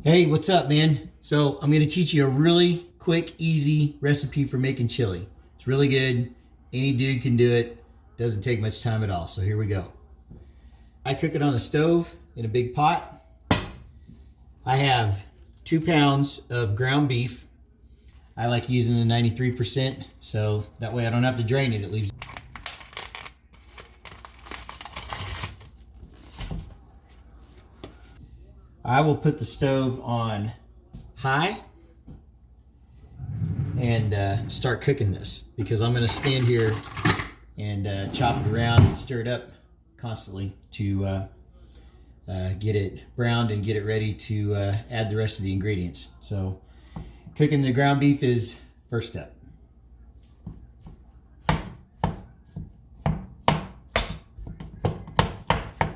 Hey, what's up, man? So I'm gonna teach you a really quick, easy recipe for making chili. It's really good. Any dude can do it. Doesn't take much time at all. So here we go. I cook it on the stove in a big pot. I have 2 pounds of ground beef. I like using the 93%, so that way I don't have to drain it. It leaves. I will put the stove on high and start cooking this because I'm going to stand here and chop it around and stir it up constantly to get it browned and get it ready to add the rest of the ingredients. So cooking the ground beef is first step.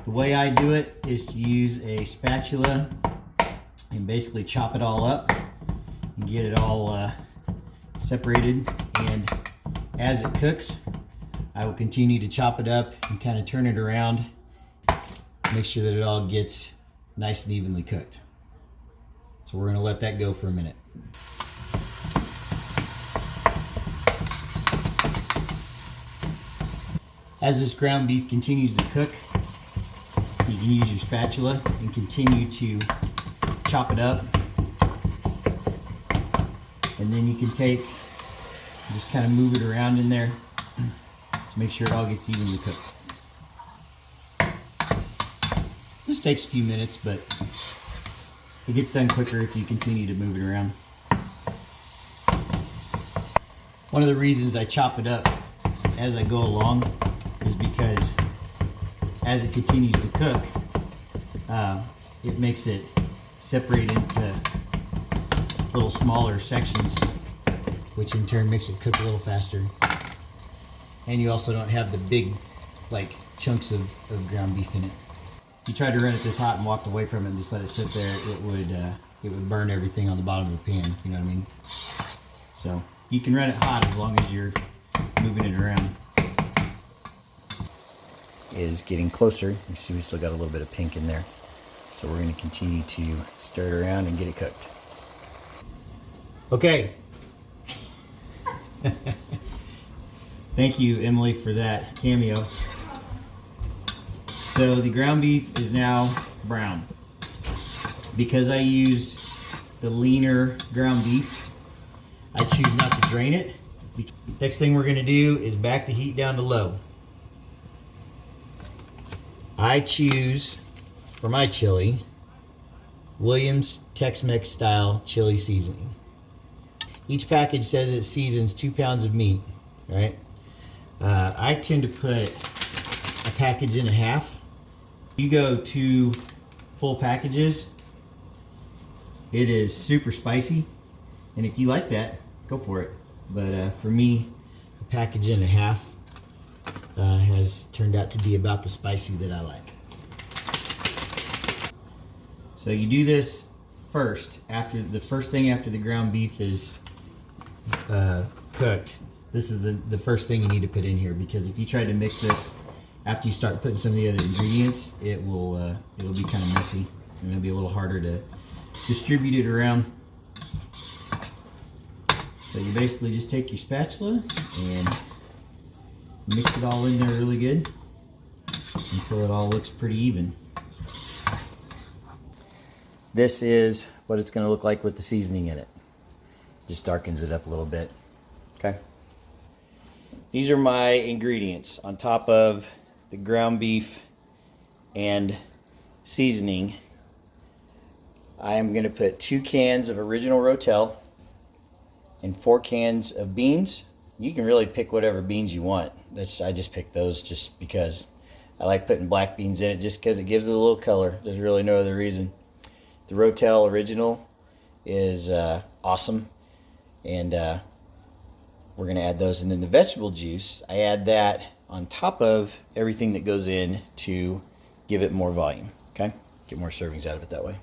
The way I do it is to use a spatula and basically chop it all up and get it all separated. And as it cooks, I will continue to chop it up and kind of turn it around, make sure that it all gets nice and evenly cooked. So we're going to let that go for a minute. As this ground beef continues to cook, you can use your spatula and continue to chop it up. And then you can take, just kind of move it around in there to make sure it all gets evenly cooked. This takes a few minutes, but it gets done quicker if you continue to move it around. One of the reasons I chop it up as I go along is because as it continues to cook, it makes it separate into little smaller sections, which in turn makes it cook a little faster. And you also don't have the big chunks of ground beef in it. If you tried to run it this hot and walked away from it and just let it sit there, it would burn everything on the bottom of the pan, you know what I mean? So you can run it hot as long as you're moving it around. Is getting closer. You see we still got a little bit of pink in there. So we're going to continue to stir it around and get it cooked. Okay. Thank you, Emily, for that cameo. So the ground beef is now brown. Because I use the leaner ground beef, I choose not to drain it. Next thing we're going to do is back the heat down to low. I choose, for my chili, Williams TexMex style chili seasoning. Each package says it seasons 2 pounds of meat, right? I tend to put a package and a half. You go 2 full packages, it is super spicy. And if you like that, go for it. But for me, a package and a half has turned out to be about the spicy that I like. So you do this first, the first thing after the ground beef is cooked. This is the first thing you need to put in here, because if you try to mix this after you start putting some of the other ingredients, it'll be kind of messy and it'll be a little harder to distribute it around. So you basically just take your spatula and mix it all in there really good until it all looks pretty even. This is what it's going to look like with the seasoning in it. Just darkens it up a little bit. Okay. These are my ingredients on top of the ground beef and seasoning. I am going to put 2 cans of original Rotel and 4 cans of beans. You can really pick whatever beans you want. I just picked those just because I like putting black beans in it, just because it gives it a little color. There's really no other reason. The Rotel original is awesome, and we're going to add those. And then the vegetable juice, I add that on top of everything that goes in to give it more volume. Okay, get more servings out of it that way.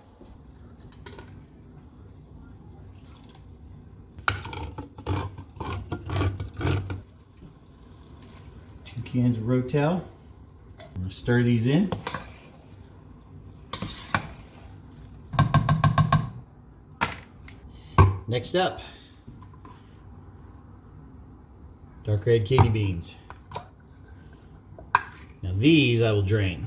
Cans of Rotel. I'm going to stir these in. Next up, dark red kidney beans. Now these I will drain.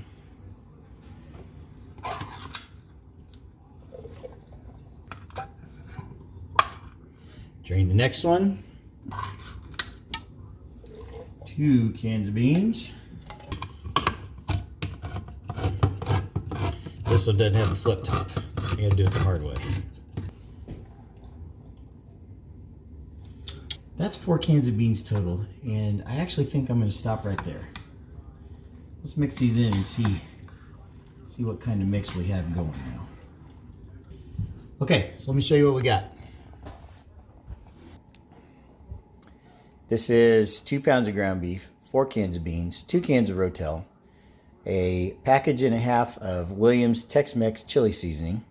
Drain the next one. 2 cans of beans. This one doesn't have a flip top. You gotta do it the hard way. That's 4 cans of beans total, and I actually think I'm gonna stop right there. Let's mix these in and see what kind of mix we have going now. Okay, so let me show you what we got. This is 2 pounds of ground beef, 4 cans of beans, 2 cans of Rotel, a package and a half of Williams TexMex chili seasoning.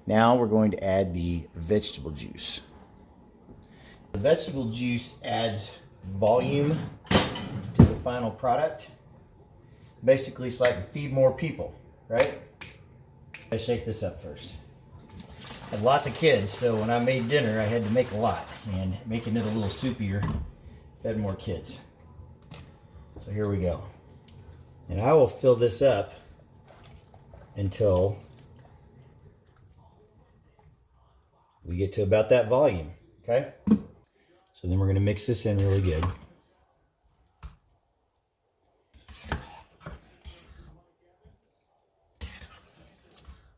Now we're going to add the vegetable juice. The vegetable juice adds volume to the final product. Basically, so I can feed more people, right? I shake this up first. I have lots of kids, so when I made dinner, I had to make a lot, and making it a little soupier fed more kids. So here we go. And I will fill this up until we get to about that volume, okay? So then we're gonna mix this in really good.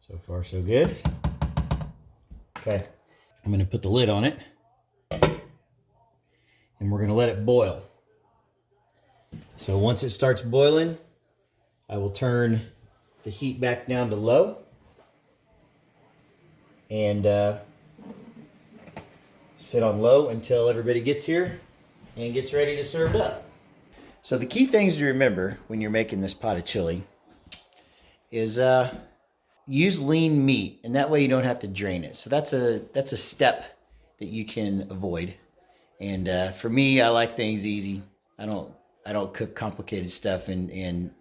So far, so good. Okay, I'm gonna put the lid on it and we're gonna let it boil. So once it starts boiling, I will turn the heat back down to low and sit on low until everybody gets here and gets ready to serve it up. So the key things to remember when you're making this pot of chili is use lean meat, and that way you don't have to drain it. So that's a step that you can avoid. And for me, I like things easy. I don't cook complicated stuff, and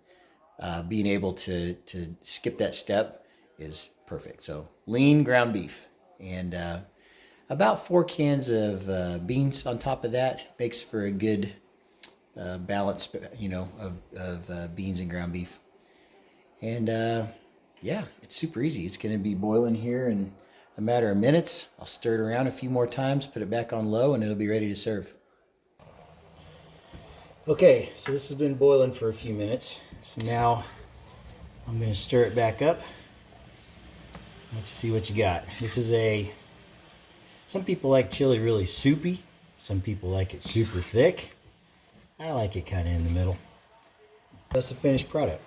being able to skip that step is perfect. So lean ground beef and about 4 cans of beans on top of that makes for a good balance, of beans and ground beef. And yeah, it's super easy. It's going to be boiling here in a matter of minutes. I'll stir it around a few more times, put it back on low, and it'll be ready to serve. Okay, so this has been boiling for a few minutes. So now I'm going to stir it back up. Let you see what you got. This is some people like chili really soupy. Some people like it super thick. I like it kind of in the middle. That's the finished product.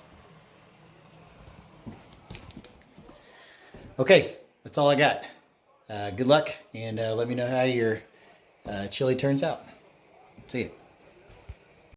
Okay, that's all I got. Good luck, and let me know how your chili turns out. See you.